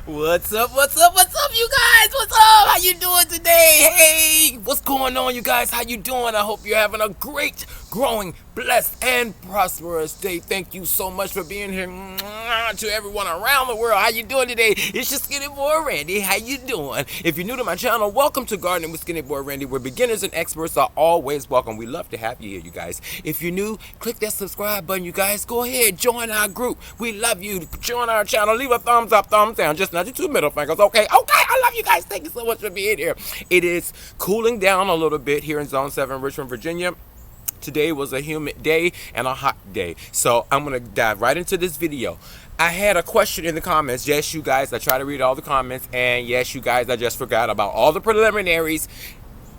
What's up, you guys? What's up? How you doing today? Hey, what's going on, you guys? How you doing? I hope you're having a great, growing, blessed, and prosperous day. Thank you so much for being here. Mwah, to everyone around the world, how you doing today? It's your Skinny Boy Randy. How you doing? If you're new to my channel, welcome to Gardening with Skinny Boy Randy, where beginners and experts are always welcome. We love to have you here, you guys. If you're new, click that subscribe button, you guys. Go ahead, join our group. We love you. Join our channel. Leave a thumbs up, thumbs down. Just not your two middle fingers. Okay, I love you guys. Thank you so much for being here. It is cooling down a little bit here in Zone 7, Richmond, Virginia. Today was a humid day and a hot day. So I'm going to dive right into this video. I had a question in the comments. Yes, you guys, I try to read all the comments. And yes, you guys, I just forgot about all the preliminaries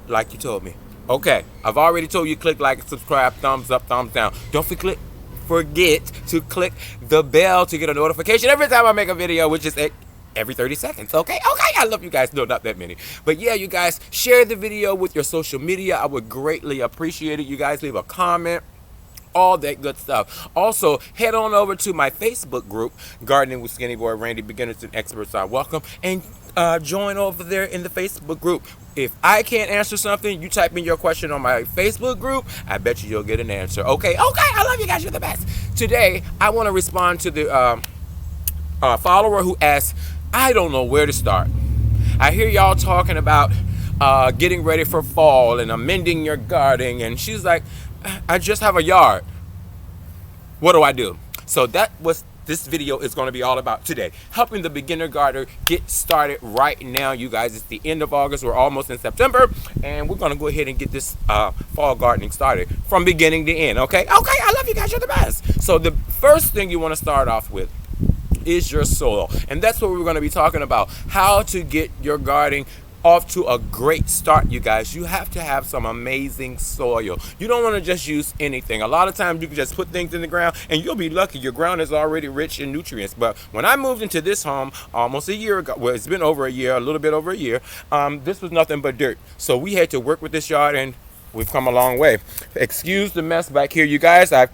like you told me. Okay, I've already told you click like, subscribe, thumbs up, thumbs down. Don't forget to click the bell to get a notification every time I make a video, which is every 30 seconds. Okay, I love you guys. No, not that many, but yeah, you guys, share the video with your social media. I would greatly appreciate it. You guys leave a comment, all that good stuff. Also, head on over to my Facebook group, Gardening with Skinny Boy Randy. Beginners and experts are welcome, and join over there in the Facebook group. If I can't answer something, you type in your question on my Facebook group, I bet you'll get an answer. Okay, I love you guys. You're the best. Today, I want to respond to the follower who asked, I don't know where to start. I hear y'all talking about getting ready for fall and amending your garden, and she's like, I just have a yard. What do I do? So that was this video is going to be all about today, helping the beginner gardener get started right now, you guys. It's the end of August. We're almost in September, and we're going to go ahead and get this fall gardening started from beginning to end. Okay, I love you guys. You're the best. So the first thing you want to start off with is your soil, and that's what we're going to be talking about, how to get your gardening off to a great start. You guys, you have to have some amazing soil. You don't want to just use anything. A lot of times you can just put things in the ground and you'll be lucky your ground is already rich in nutrients. But when I moved into this home almost a year ago, well, it's been over a year, a little bit over a year, this was nothing but dirt. So we had to work with this yard, and we've come a long way. Excuse the mess back here, you guys. I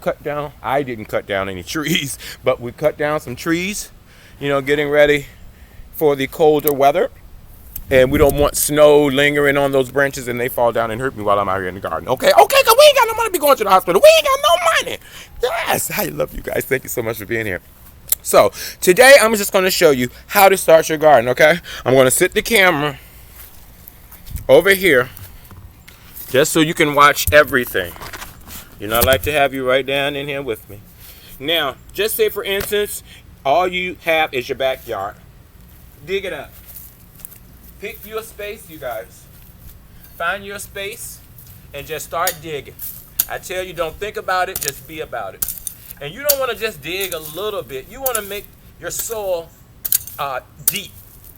didn't cut down any trees, but we cut down some trees, you know, getting ready for the colder weather. And we don't want snow lingering on those branches and they fall down and hurt me while I'm out here in the garden. Okay, because we ain't got no money to be going to the hospital. We ain't got no money. Yes, I love you guys. Thank you so much for being here. So today I'm just going to show you how to start your garden, okay? I'm going to sit the camera over here just so you can watch everything. You know, I like to have you right down in here with me. Now, just say for instance, all you have is your backyard. Dig it up. Pick your space, you guys. Find your space and just start digging. I tell you, don't think about it, just be about it. And you don't want to just dig a little bit. You want to make your soil deep.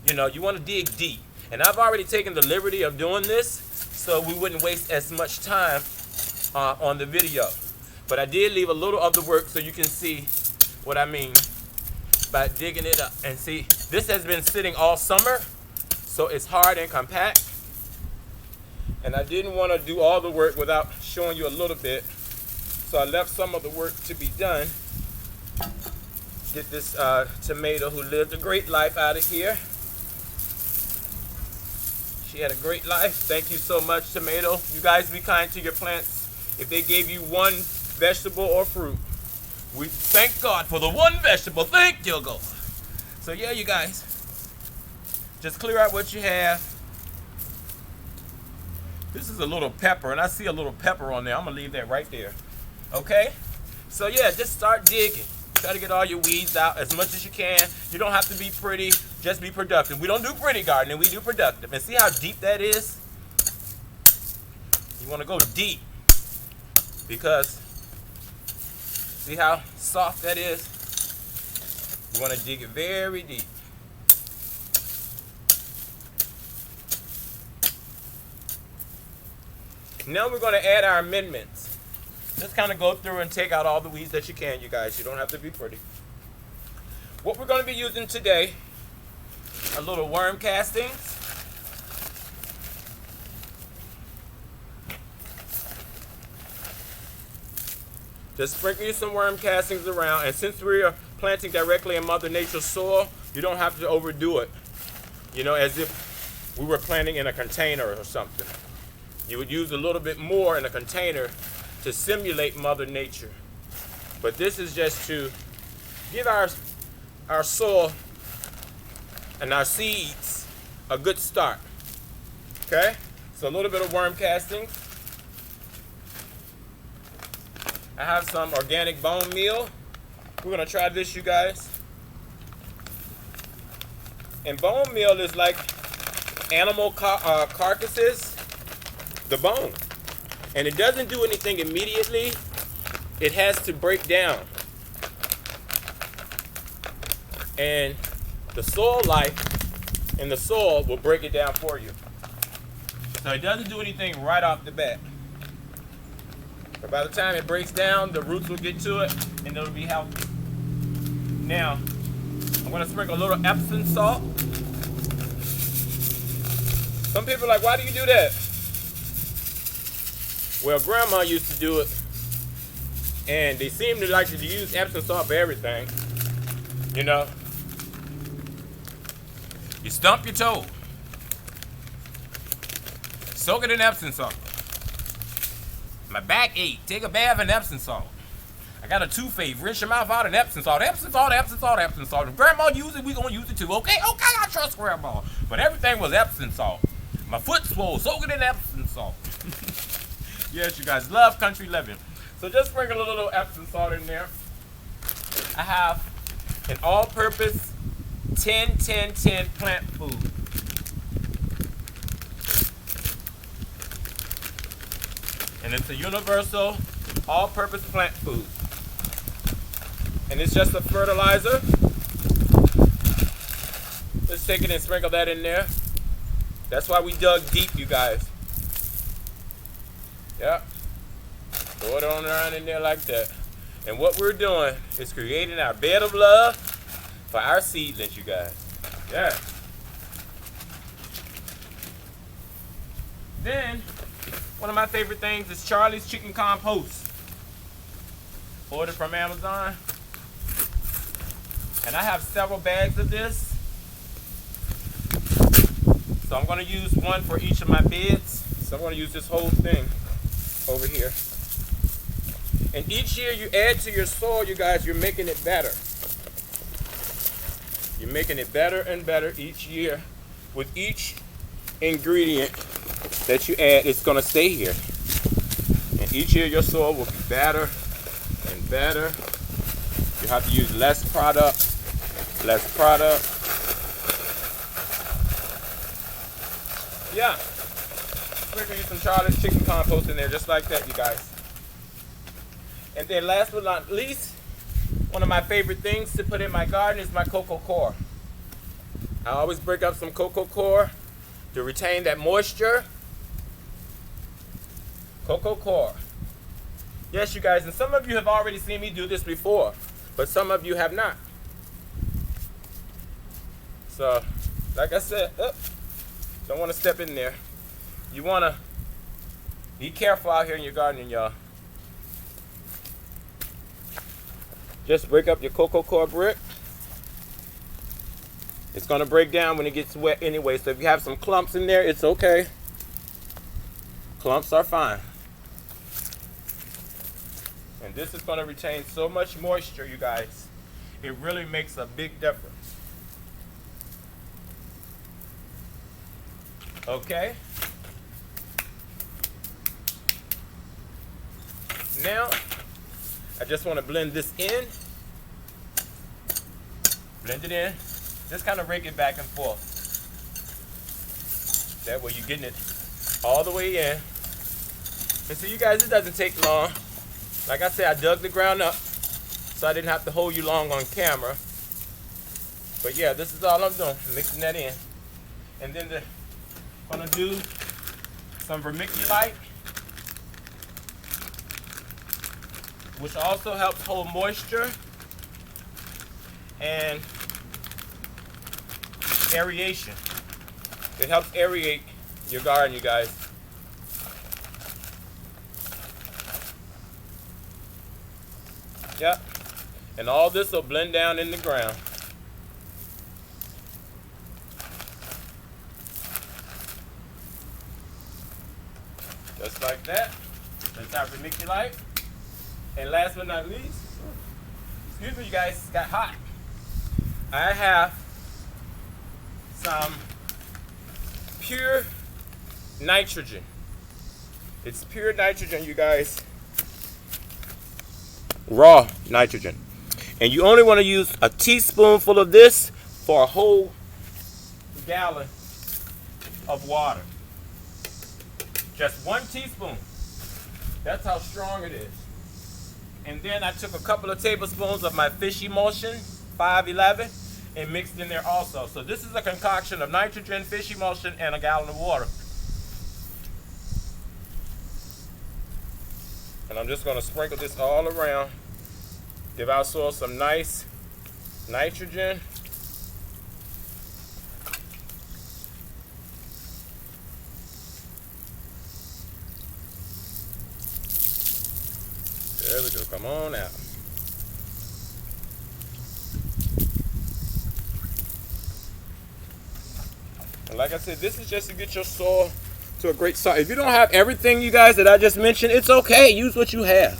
You know, you want to dig deep. And I've already taken the liberty of doing this so we wouldn't waste as much time on the video. But I did leave a little of the work so you can see what I mean by digging it up. And see, this has been sitting all summer, so it's hard and compact, and I didn't want to do all the work without showing you a little bit, so I left some of the work to be done. Get this tomato who lived a great life out of here. She had a great life. Thank you so much, tomato. You guys be kind to your plants. If they gave you one vegetable or fruit, we thank God for the one vegetable. Thank you, God. So yeah, you guys, just clear out what you have. This is a little pepper, and I see a little pepper on there. I'm gonna leave that right there. Okay? So yeah, just start digging. Try to get all your weeds out as much as you can. You don't have to be pretty, just be productive. We don't do pretty gardening, we do productive. And see how deep that is? You wanna go deep, because see how soft that is? You wanna dig it very deep. Now we're going to add our amendments. Just kind of go through and take out all the weeds that you can, you guys. You don't have to be pretty. What we're going to be using today, a little worm castings. Just sprinkle you some worm castings around. And since we are planting directly in Mother Nature's soil, You don't have to overdo it, you know, as if we were planting in a container or something. You would use a little bit more in a container to simulate Mother Nature. But this is just to give our soil and our seeds a good start. Okay? So a little bit of worm castings. I have some organic bone meal. We're gonna try this, you guys. And bone meal is like animal carcasses, the bone. And it doesn't do anything immediately. It has to break down. And the soil life in the soil will break it down for you. So it doesn't do anything right off the bat. But by the time it breaks down, the roots will get to it and it'll be healthy. Now, I'm gonna sprinkle a little Epsom salt. Some people are like, why do you do that? Well, Grandma used to do it, and they seem to like to use Epsom salt for everything. You know, you stump your toe, soak it in Epsom salt. My back ache, take a bath in Epsom salt. I got a toothache, rinse your mouth out in Epsom salt. Epsom salt, Epsom salt, Epsom salt. If Grandma used it, we gonna use it too. Okay, I trust Grandma. But everything was Epsom salt. My foot swole, soak it in Epsom salt. Yes, you guys love country living. So just sprinkle a little Epsom salt in there. I have an all-purpose 10-10-10 plant food. And it's a universal all-purpose plant food. And it's just a fertilizer. Let's take it and sprinkle that in there. That's why we dug deep, you guys. Yep. Throw it on around in there like that. And what we're doing is creating our bed of love for our seedlings, you guys. Yeah. Then, one of my favorite things is Charlie's Chicken Compost. Ordered from Amazon. And I have several bags of this. So I'm going to use one for each of my beds. So I'm going to use this whole thing over here. And each year you add to your soil, you guys, you're making it better. You're making it better and better each year. With each ingredient that you add, it's going to stay here. And each year your soil will be better and better. You have to use less product. Yeah. Sprinkle you some Charlie's Chicken Compost in there just like that, you guys. And then last but not least, one of my favorite things to put in my garden is my cocoa coir. I always break up some cocoa coir to retain that moisture. Cocoa coir. Yes, you guys, and some of you have already seen me do this before, but some of you have not. So, like I said, don't want to step in there. You want to be careful out here in your garden, y'all. Just break up your cocoa coir brick. It's going to break down when it gets wet anyway, so if you have some clumps in there, it's okay. Clumps are fine. And this is going to retain so much moisture, you guys. It really makes a big difference. Okay. Now, I just want to blend this in. Blend it in. Just kind of rake it back and forth. That way you're getting it all the way in. And so you guys, it doesn't take long. Like I said, I dug the ground up, so I didn't have to hold you long on camera. But yeah, this is all I'm doing, mixing that in. And then I'm gonna do some vermiculite, which also helps hold moisture and aeration. It helps aerate your garden, you guys. Yep. And all this will blend down in the ground. Just like that. That's how vermiculite. And last but not least, excuse me you guys, it got hot. I have some pure nitrogen. It's pure nitrogen, you guys. Raw nitrogen. And you only want to use a teaspoonful of this for a whole gallon of water. Just 1 teaspoon. That's how strong it is. And then I took a couple of tablespoons of my fish emulsion, 511, and mixed in there also. So this is a concoction of nitrogen, fish emulsion, and a gallon of water. And I'm just going to sprinkle this all around. Give our soil some nice nitrogen. There we go, come on out. And like I said, this is just to get your soil to a great start. If you don't have everything, you guys, that I just mentioned, it's okay. Use what you have.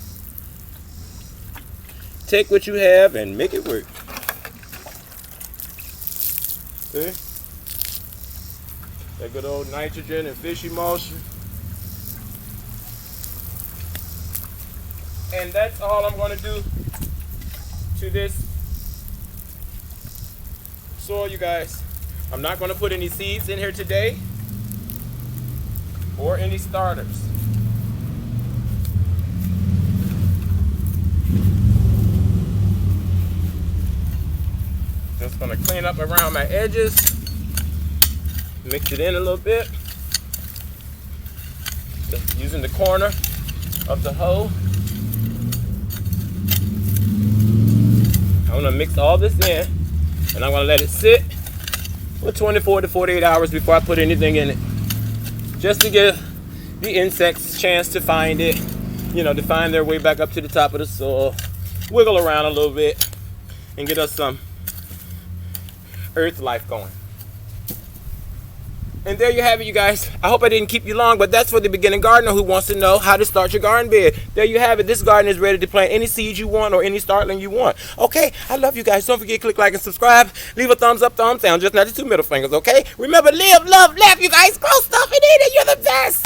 Take what you have and make it work. See? That good old nitrogen and fish emulsion. And that's all I'm going to do to this soil, you guys. I'm not going to put any seeds in here today or any starters. Just going to clean up around my edges, mix it in a little bit, just using the corner of the hoe. I'm going to mix all this in, and I'm going to let it sit for 24 to 48 hours before I put anything in it, just to give the insects a chance to find it, you know, to find their way back up to the top of the soil, wiggle around a little bit, and get us some earth life going. And there you have it, you guys. I hope I didn't keep you long, but that's for the beginning gardener who wants to know how to start your garden bed. There you have it. This garden is ready to plant any seeds you want or any startling you want. Okay, I love you guys. Don't forget to click like and subscribe. Leave a thumbs up, thumbs down, just not the 2 middle fingers, okay? Remember, live, love, laugh, you guys. Grow stuff and eat it. You're the best.